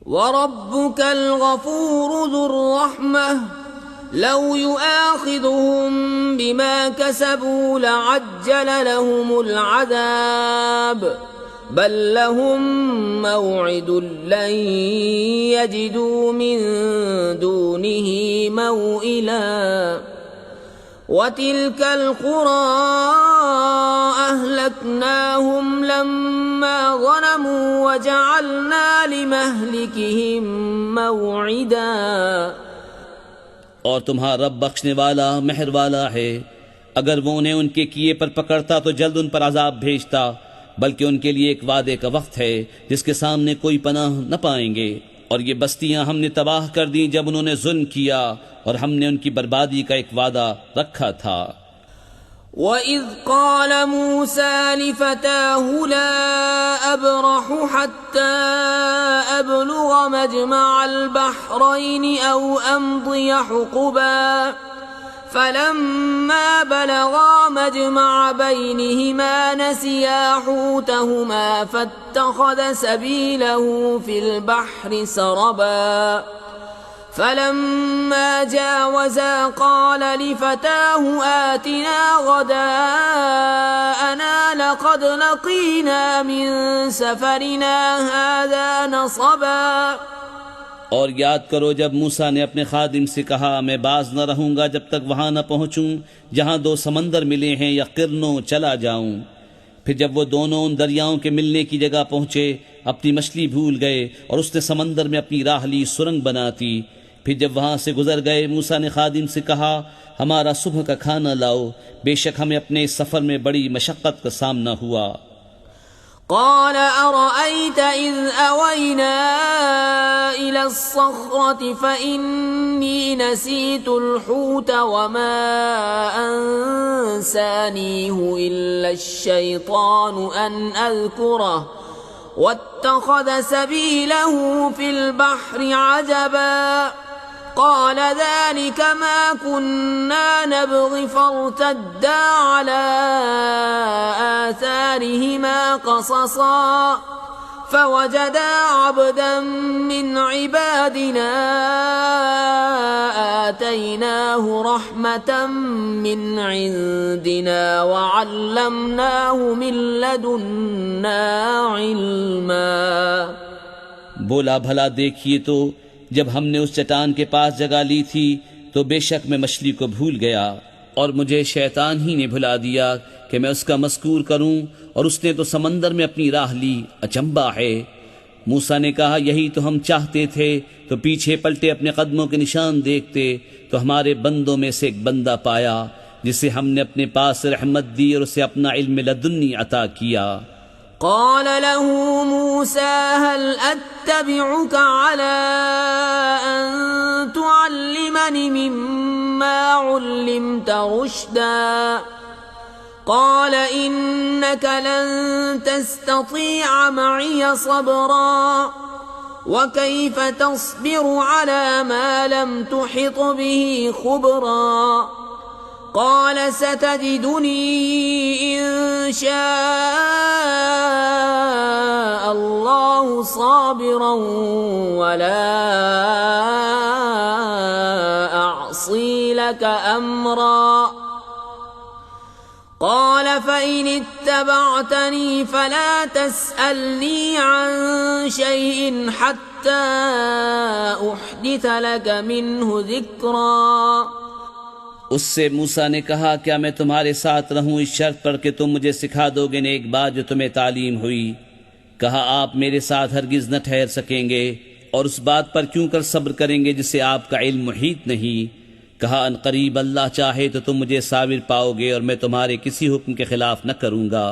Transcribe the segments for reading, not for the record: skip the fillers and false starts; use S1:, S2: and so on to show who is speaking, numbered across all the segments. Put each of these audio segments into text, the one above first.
S1: वरब्बुकल गफूरु ज़ुर रहमह लौ युआखिज़ुहुम बिमा कसबू लअज्जल लहुमुल अज़ाब बल लहुम मौइदुन लन यजिदू मिन दूनिही मौइला वतिल्कल क़ुरा अहलकनाहुम लम्मा ज़लमू वजअलना लिमहलिकिहिम मौइदा।
S2: और तुम्हारा रब बख्शने वाला मेहर वाला है, अगर वो उन्हें उनके किए पर पकड़ता तो जल्द उन पर अजाब भेजता, बल्कि उनके लिए एक वादे का वक्त है जिसके सामने कोई पनाह न पाएंगे। और ये बस्तियां हमने तबाह कर दी जब उन्होंने जुल्म किया, और हमने उनकी बर्बादी का एक वादा रखा था।
S1: वइज़ क़ाल मूसा लिफ़ताहु ला अब्रहु हत्ता अब्लुग़ मजमअल बहरैनि औ अम्दिय हुक़बा फलम्मा बलगा मजमअ बैनिहिमा नसिया हूतहुमा फत्तख़ज़ सबीलहु फ़िल बहरि सरबा फलम्मा जावज़ा क़ाल लिफ़ताहु आतिना ग़दाअना लक़द लक़ीना मिन सफ़रिना हाज़ा नसबा।
S2: और याद करो जब मूसा ने अपने खादिम से कहा, मैं बाज न रहूंगा जब तक वहां न पहुंचूं जहां दो समंदर मिले हैं या किरनों चला जाऊं। फिर जब वो दोनों उन दरियाओं के मिलने की जगह पहुंचे, अपनी मछली भूल गए और उसने समंदर में अपनी राह ली सुरंग बनाती। फिर जब वहां से गुजर गए, मूसा ने खादिम से कहा, हमारा सुबह का खाना लाओ, बेशक हमें अपने इस सफर में बड़ी मशक्कत का सामना हुआ।
S1: क़ाल अरअयत इज़ अवैना इला अस्सख़्रति फ़इन्नी नसीतुल हूत वमा अंसानीहु इल्ला अश्शैतानु अन अज़्कुरहु वत्तख़ज़ सबीलहु फ़िल बहरि अजबा क़ाल ज़ालिक मा कुन्ना नबग़ि फ़र्तद्दा अला आथारिहिमा क़ससा फ़वजदा अब्दन मिन इबादिना आतैनाहु रहमतम मिन इंदिना वअल्लमनाहु मिन लदुन्ना इल्मा।
S2: बोला, भला देखिए तो जब हमने उस चट्टान के पास जगह ली थी तो बेशक मैं मछली को भूल गया और मुझे शैतान ही ने भुला दिया कि मैं उसका मज़कूर करूं, और उसने तो समंदर में अपनी राह ली। अचंबा है। मूसा ने कहा, यही तो हम चाहते थे। तो पीछे पलटे अपने कदमों के निशान देखते तो हमारे बंदों में से एक बंदा पाया जिसे हमने अपने पास रहमत दी और उसे अपना इल्म लदुन्नी अता किया।
S1: क़ाल लहू मूसा हल अत्तबिउक अला अन तुअल्लिमनी मिम्मा उल्लिमत रुश्दा क़ाल इन्नक लन तस्ततीअ मइय सबरा व कैफ़ तस्बिरु अला मा लम तुहित बिही खुबरा क़ाल सतजिदुनी इंशा अल्लाहु साबिरन वला अअसी लक अम्रा क़ाल फ़इन इत्तबअतनी फ़ला तस्अलनी अन शैइन हत्ता उहदिथ लक मिन्हु ज़िक्रा।
S2: उससे मूसा ने कहा, क्या मैं तुम्हारे साथ रहूं इस शर्त पर कि तुम मुझे सिखा दोगे न एक बात जो तुम्हें तालीम हुई। कहा, आप मेरे साथ हरगिज न ठहर सकेंगे, और उस बात पर क्यों कर सब्र करेंगे जिसे आपका इल्म मुहीत नहीं। कहा, अनकरीब अल्लाह चाहे तो तुम मुझे साबिर पाओगे और मैं तुम्हारे किसी हुक्म के खिलाफ न करूंगा।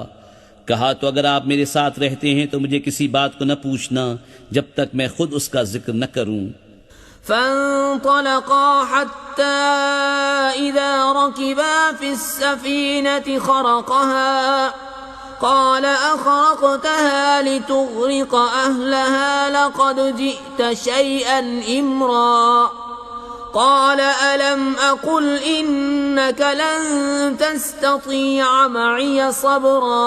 S2: कहा, तो अगर आप मेरे साथ रहते हैं तो मुझे किसी बात को न पूछना जब तक मैं खुद उसका जिक्र न करूं।
S1: फंतलक़ा हत्ता इज़ा रकिबा फ़िस्सफ़ीनति ख़रक़हा क़ाल अख़रक़तहा लितुग़रिक़ अहलहा लक़द जि'त शैअन इम्रा क़ाल अलम अक़ुल इन्नक लन तस्ततीअ मइय सबरा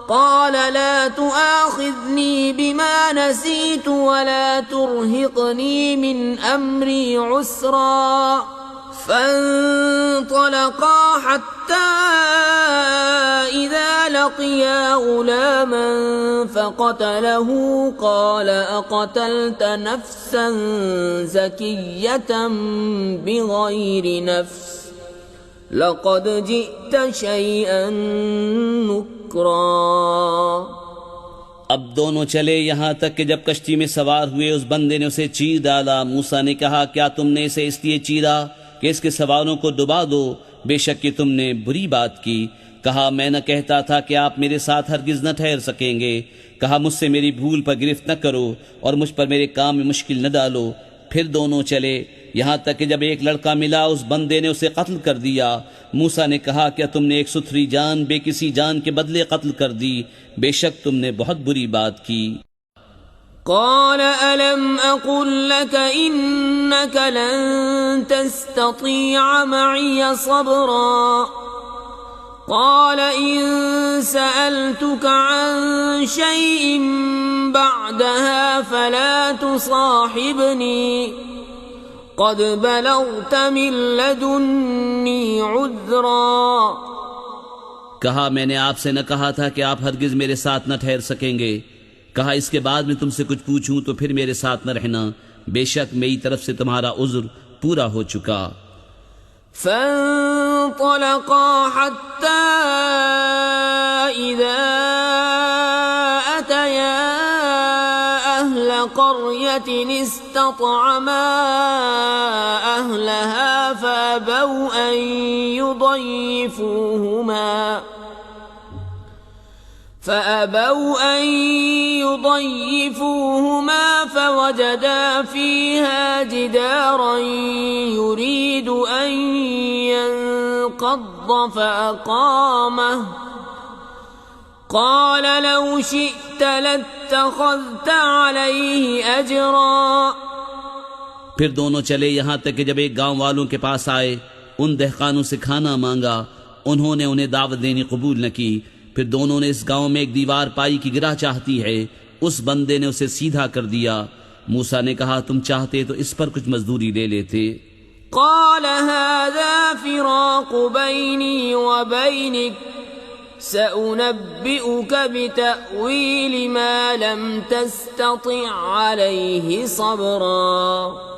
S1: قال لا تؤاخذني بما نسيت ولا ترهقني من أمري عسرا فانطلقا حتى إذا لقيا غلاما فقتله قال أقتلت نفسا زكية بغير نفس لقد جئت شيئا نكرا।
S2: अब दोनों चले यहाँ तक कि जब कश्ती में सवार हुए उस बंदे ने उसे चीर डाला। मूसा ने कहा, क्या तुमने इसे इसलिए चीरा कि इसके सवारों को डुबा दो? बेशक कि तुमने बुरी बात की। कहा, मैं न कहता था कि आप मेरे साथ हरगिज न ठहर सकेंगे। कहा, मुझसे मेरी भूल पर गिरफ्त न करो और मुझ पर मेरे काम में मुश्किल न डालो। फिर दोनों चले यहाँ तक कि जब एक लड़का मिला उस बंदे ने उसे कत्ल कर दिया। मूसा ने कहा, क्या तुमने एक सुथरी जान बेकिसी जान के बदले कत्ल कर दी? बेशक तुमने बहुत बुरी बात की।
S1: قال ألم أقل لك إنك لن تستطيع معي صبرا قال إن سألتك عن شيء بعدها فلا تصاحبني قد بلغت من لدني عذرا।
S2: कहा, मैंने आपसे न कहा था कि आप हरगिज मेरे साथ न ठहर सकेंगे। कहा, इसके बाद में तुमसे कुछ पूछूं तो फिर मेरे साथ न रहना। बेशक मेरी तरफ से तुम्हारा उज़्र पूरा हो चुका।
S1: فانطلقا حتى إذا أتيا أهل قرية استطعما أهلها فأبوا أن يضيفوهما فوجدا فيها جدارا يريد أن ينقض فأقامه قال لو شئت لاتخذت عليه أجرا।
S2: फिर दोनों चले यहाँ तक कि जब एक गांव वालों के पास आए, उन दहकानों से खाना मांगा। उन्होंने उन्हें दावत देनी कबूल न की। फिर दोनों ने इस गांव में एक दीवार पाई कि गिरा चाहती है। उस बंदे ने उसे सीधा कर दिया। मूसा ने कहा, तुम चाहते तो इस पर कुछ मजदूरी ले लेते।
S1: قال هذا فراق بيني وبينك سأنبئك بتأويل ما لم تستطع عليه صبرا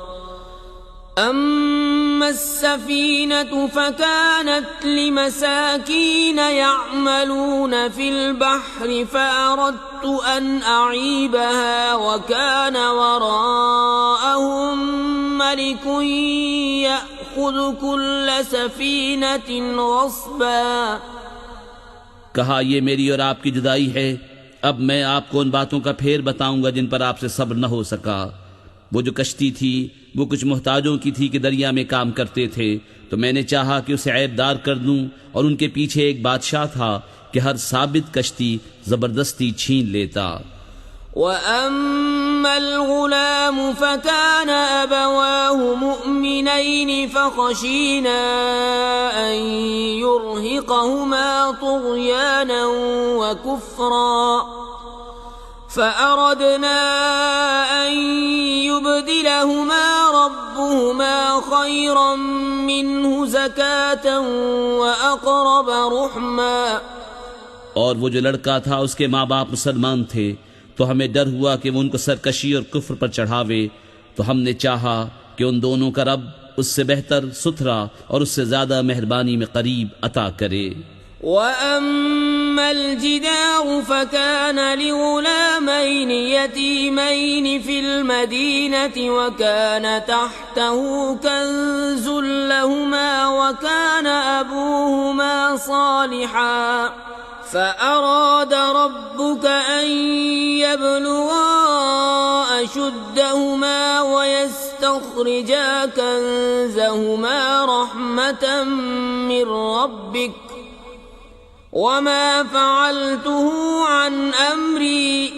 S1: أما السفينة فكانت لمساكين يعملون في البحر فأردت أن أعيبها وكان وراءهم ملك يأخذ كل سفينة غصبا।
S2: कहा, ये मेरी और आपकी जुदाई है। अब मैं आपको उन बातों का फेर बताऊंगा जिन पर आपसे सब्र न हो सका। वो जो कश्ती थी वो कुछ मोहताजों की थी कि दरिया में काम करते थे, तो मैंने चाहा कि उसे ऐबदार कर दूं। और उनके पीछे एक बादशाह था कि हर साबित कश्ती जबरदस्ती छीन लेता।
S1: وأما الغلام فكان أبواه مؤمنين فخشينا أن يرهقهما طغيانا وكفرا فأردنا أن يبدلهما ربهما خيرا منه زكاة وأقرب رحما।
S2: और वो जो लड़का था उसके माँ बाप मुसलमान थे, तो हमें डर हुआ कि वो उनको सरकशी और कुफ्र पर चढ़ावे। तो हमने चाहा कि उन दोनों का रब उससे बेहतर, सुथरा और उससे ज्यादा मेहरबानी में करीब अता करे।
S1: وأما الجدار فكان لغلامين يتيمين في المدينة وكان تحته كنز لهما وكان أبوهما صالحا فأراد ربك أن يبلغا أشدهما ويستخرجا كنزهما رحمة من ربك وما فعلته عن أمري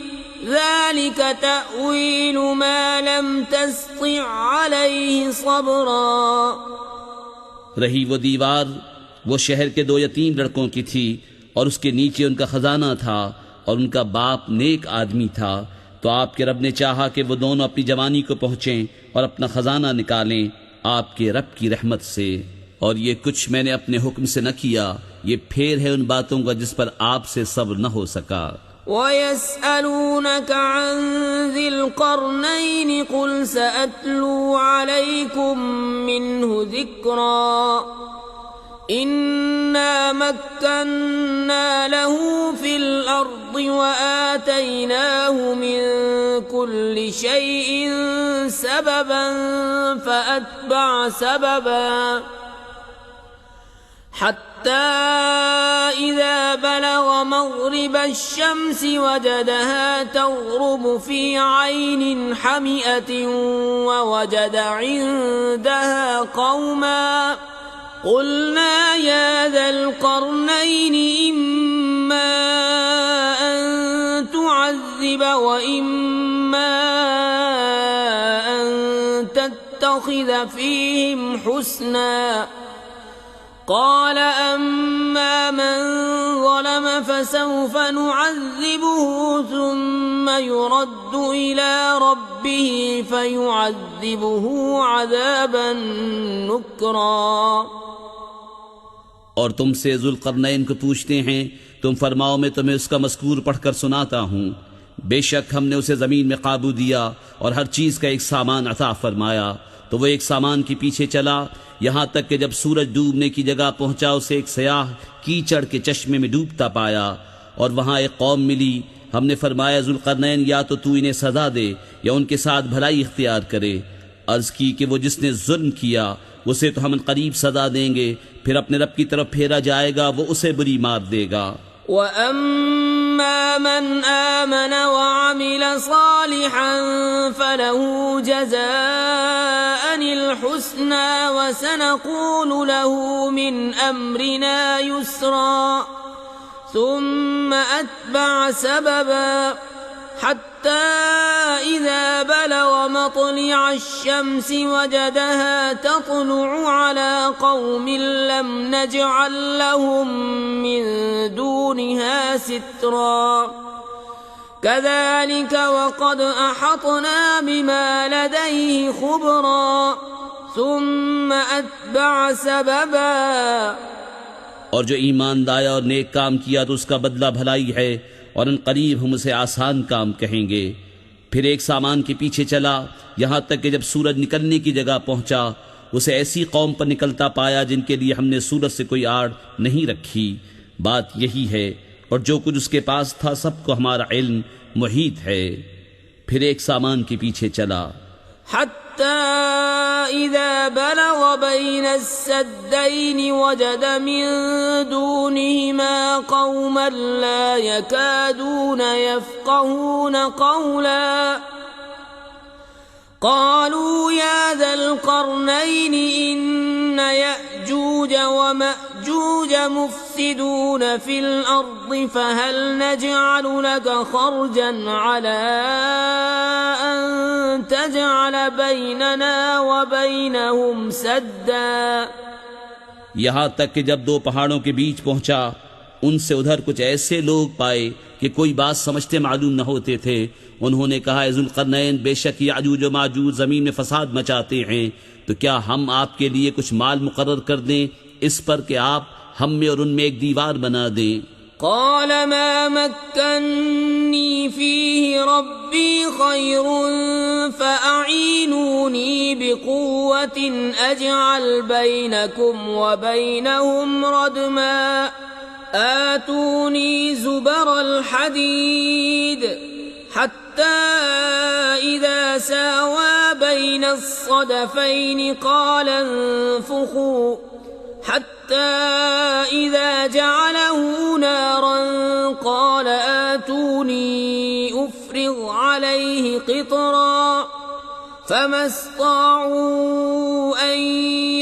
S1: ذلك تأويل ما لم تستطع عليه صبرا।
S2: रही वो दीवार वो शहर के दो यतीम लड़कों की थी और उसके नीचे उनका खजाना था और उनका बाप नेक आदमी था। तो आपके रब ने चाहा कि वो दोनों अपनी जवानी को पहुंचें और अपना खजाना निकालें आपके रब की रहमत से। और ये कुछ मैंने अपने हुक्म से न किया, ये फेर है उन बातों का जिस पर आपसे सब्र न हो सका।
S1: वयस्अलूनक अन ज़िल क़रनैन क़ुल सअत्लू अलैकुम मिन्हु ज़िक्रा इन्ना मक्कन्ना लहू फिल अर्दि व आतैनाहु मिन कुल्लि शैइन सबबन फ़अत्बअ सबबा हत्ता इज़ा बलग मग़रिब अश-शम्स वजदहा तग़रुबु फ़ी ऐनिन हमिअतिन व वजद इन्दहा क़ौमा क़ुल्ना या ज़ल क़रनैन इम्मा अन तुअज़्ज़िब व इम्मा अन तत्तख़िज़ फ़ीहिम हुस्ना क़ाल अम्मा मन ज़लम फ़सौफ़ नुअज़्ज़िबुहु थुम्म युरद्दु इला रब्बिहि फ़युअज़्ज़िबुहु अज़ाबन नुक्रा।
S2: और तुमसे ज़ुल्क़रनैन को पूछते हैं, तुम फरमाओ मैं तुम्हें उसका मज़कूर पढ़कर सुनाता हूँ। बेशक हमने उसे ज़मीन में काबू दिया और हर चीज़ का एक सामान अता फरमाया। तो वो एक सामान के पीछे चला यहाँ तक कि जब सूरज डूबने की जगह पहुंचा उसे एक सयाह कीचड़ के चश्मे में डूबता पाया और वहाँ एक कौम मिली। हमने फरमाया ज़ुल्क़रनैन या तो तू इन्हें सज़ा दे या उनके साथ भलाई इख्तियार करे। अर्ज़ की कि वो जिसने जुल्म किया उसे तो हम करीब सज़ा देंगे, फिर अपने रब की तरफ फेरा जाएगा, वो उसे बुरी मार देगा।
S1: वअम्मा मन आमन वअमिल सालिहन फलहु जज़ाअनिल हुस्ना वसनक़ूलु लहु मिन अम्रिना युस्रा सुम्मा अत्बअ सबबा हत्ता इज़ा बलग मत्लिअ अश-शम्स वजदहा तत्लुअु अला क़ौमिन लम नजअल लहुम मिन दूनिहा सित्रा कज़ालिक वक़द अहतना बिमा लदयहि ख़ुबरा सुम्मा अत्बअ सबबा।
S2: और जो ईमान लाया और नेक काम किया तो उसका बदला भलाई है और अनकरीब हम उसे आसान काम कहेंगे। फिर एक सामान के पीछे चला यहाँ तक कि जब सूरज निकलने की जगह पहुंचा उसे ऐसी कौम पर निकलता पाया जिनके लिए हमने सूरज से कोई आड़ नहीं रखी। बात यही है और जो कुछ उसके पास था सबको हमारा इल्म मुहीत है। फिर एक सामान के पीछे चला
S1: हत्ता इज़ा बलग बैन अस्सद्दैन वजद मिन दूनिहिमा कौमन ला यकादून यफ़क़हून क़ौला क़ालू या ज़ल क़रनैन इन्न यअजूज व मअजूज मुफ़्सिदून फ़िल अर्ज़ि फ़हल नजअलु लक ख़र्जन अला अन तजअल बैनना व बैनहुम सद्दा।
S2: यहाँ तक कि जब दो पहाड़ों के बीच पहुंचा उनसे उधर कुछ ऐसे लोग पाए कि कोई बात समझते मालूम न होते थे। उन्होंने कहा, ज़ुल्क़रनैन बेशक याजूज व माजूज ज़मीन में फसाद मचाते हैं, तो क्या हम आपके लिए कुछ माल मुकर्रर कर दें इस पर कि आप हम में और उनमें एक दीवार बना दें।
S1: क़ाल मा मक्कन्नी फ़ीहि रब्बी ख़ैरुन फ़अईनूनी बिक़ुव्वतिन अजअल बैनकुम व बैनहुम रदमा आतूनी ज़ुबरल हदीद हत्ता इज़ा सावा बैन अस्सदफ़ैन क़ाल अंफ़ुख़ू हत्ता इज़ा जअलहू नारन क़ाल आतूनी उफ़्रिग़ अलैहि क़ितरा फ़मस्ताअू अन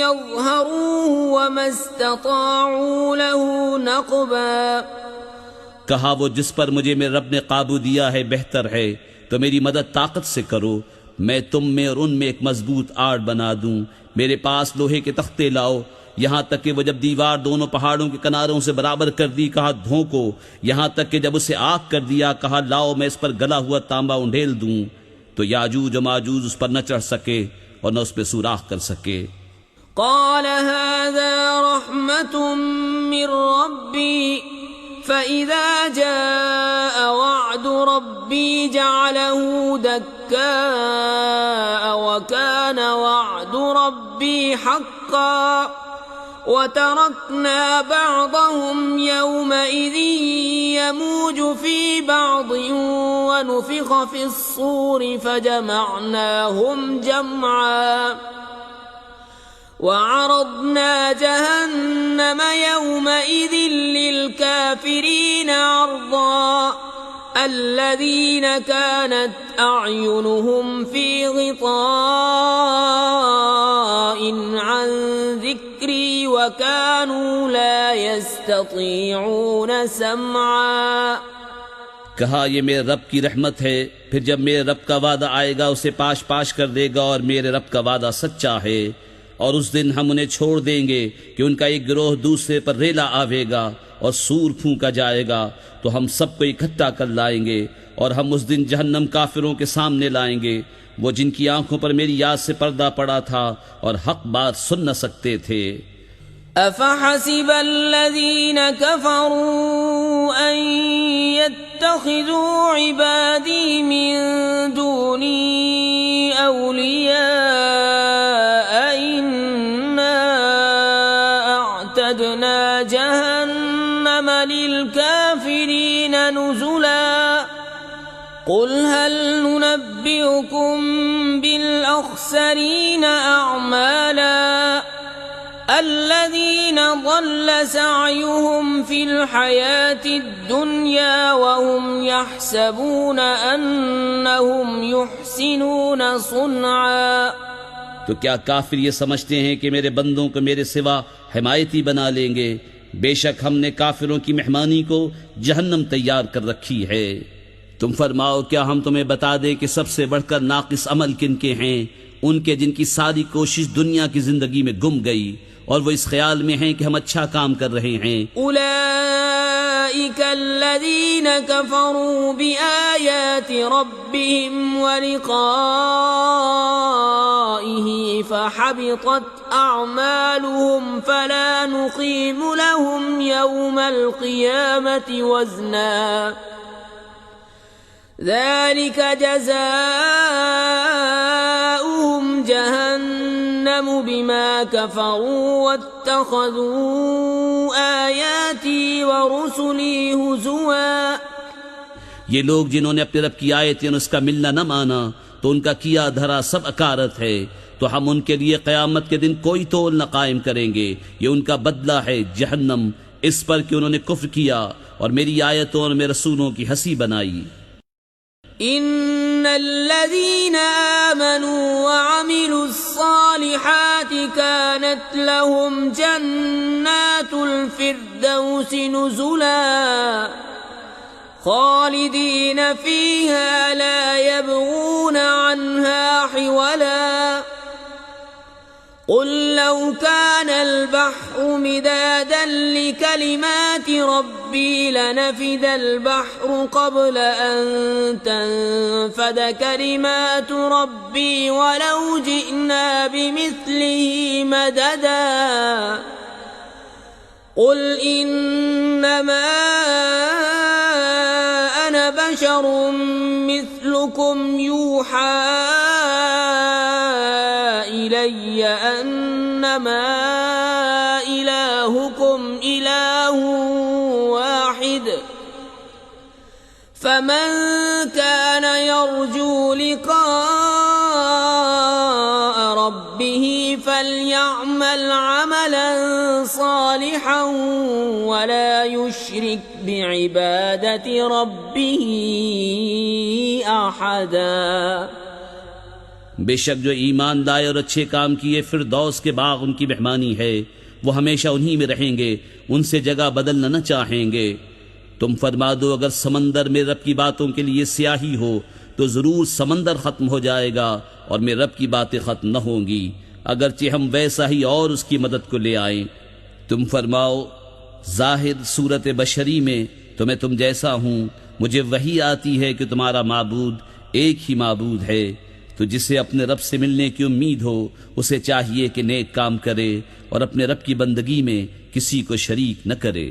S1: यज़हरूहु वमस्तताअू लहू नक़बा।
S2: कहा, वो जिस पर मुझे मेरे रब ने काबू दिया है बेहतर है, तो मेरी मदद ताकत से करो, मैं तुम में और उनमें एक मजबूत आड़ बना दूं। मेरे पास लोहे के तख्ते लाओ यहाँ तक कि वो जब दीवार दोनों पहाड़ों के किनारों से बराबर कर दी, कहा धोंको। यहाँ तक कि जब उसे आग कर दिया, कहा लाओ मैं इस पर गला हुआ तांबा उंडेल दूं, तो याजूज और माजूज उस पर न चढ़ सके और न उस पर सुराख कर सके।
S1: قال هذا رحمة من ربي فإذا جاء وعد ربي جعله دكاء وكان وعد ربي حقا وتركنا بعضهم يومئذ يموج في بعض ونفخ في الصور فجمعناهم جمعا وعرضنا جهنم يومئذ للكافرين عرضا الذين كانت أعينهم في غطاء عن ذكري وكانوا لا يستطيعون سمعا।
S2: कहा ये मेरे रब की रहमत है, फिर जब मेरे रब का वादा आएगा उसे पाश पाश कर देगा और मेरे रब का वादा सच्चा है। और उस दिन हम उन्हें छोड़ देंगे कि उनका एक गिरोह दूसरे पर रेला आवेगा और सूर फूंका जाएगा, तो हम सबको इकट्ठा कर लाएंगे और हम उस दिन जहन्नम काफिरों के सामने लाएंगे, वो जिनकी आंखों पर मेरी याद से पर्दा पड़ा था और हक बात सुन न सकते थे।
S1: أفحسب الذين كفروا أن يتخذوا عبادي من دوني أولياء إنا أعتدنا جهنم للكافرين نزلا قل هل ننبئكم بالأخسرين أعمالا الذين ضل سعيهم في الحياة الدنيا وهم يحسبون أنهم يحسنون صنعا।
S2: तो क्या काफिर ये समझते हैं कि मेरे बंदों को मेरे सिवा हिमायती बना लेंगे? बेशक हमने काफिरों की मेहमानी को जहन्नम तैयार कर रखी है। तुम फरमाओ क्या हम तुम्हें बता दें कि सबसे बढ़कर नाकिस अमल किनके हैं? उनके जिनकी सारी कोशिश दुनिया की जिंदगी में गुम गई और वो इस ख्याल में हैं कि हम अच्छा काम कर रहे हैं।
S1: उलाइक अल्लज़ीन कफ़रू बिआयाति रब्बिहिम व लिक़ाइहि फ़हबितत अअमालुहुम फला नुक़ीमु लहुम यौमल क़ियामति वज़ना ذلك جزاؤهم जहन्नम बिमा कफरू वत्तखज़ू आयाती व रुसुली हुज़ुआ।
S2: ये लोग जिन्होंने अपने रब की आयतें उसका मिलना न माना तो उनका किया धरा सब अकारत है, तो हम उनके लिए क़यामत के दिन कोई तोल न कायम करेंगे। ये उनका बदला है जहन्नम, इस पर कि उन्होंने कुफ्र किया और मेरी आयतों और मेरे रसूलों की हंसी बनाई।
S1: इन्नल्लज़ीना आमनू व अमिलुस्सालिहात कानत लहुम जन्नातुल फिरदौसी नुज़ुला खालिदीन फीहा ला यबगून अन्हा हिवला قل لو كان البحر مدادا لكلمات ربي لنفد البحر قبل أن تنفد كلمات ربي ولو جئنا بمثله مددا قل إنما أنا بشر مثلكم يوحى إلي أنما إلهكم إله واحد فمن كان يرجو لقاء ربه فليعمل عملا صالحا ولا يشرك بعبادة ربه أحدا।
S2: बेशक जो ईमान लाए और अच्छे काम किए फिरदौस के बाग उनकी मेहमानी है, वो हमेशा उन्हीं में रहेंगे, उनसे जगह बदलना न चाहेंगे। तुम फरमा दो अगर समंदर में रब की बातों के लिए स्याही हो तो जरूर समंदर खत्म हो जाएगा और मेरे रब की बातें खत्म न होंगी। अगरचे हम वैसा ही और उसकी मदद को ले आए। तुम फरमाओ, जाहिर सूरत बशरी में तो मैं तुम जैसा हूँ, मुझे वही आती है कि तुम्हारा माबूद एक ही माबूद है। तो जिसे अपने रब से मिलने की उम्मीद हो उसे चाहिए कि नेक काम करे और अपने रब की बंदगी में किसी को शरीक न करे।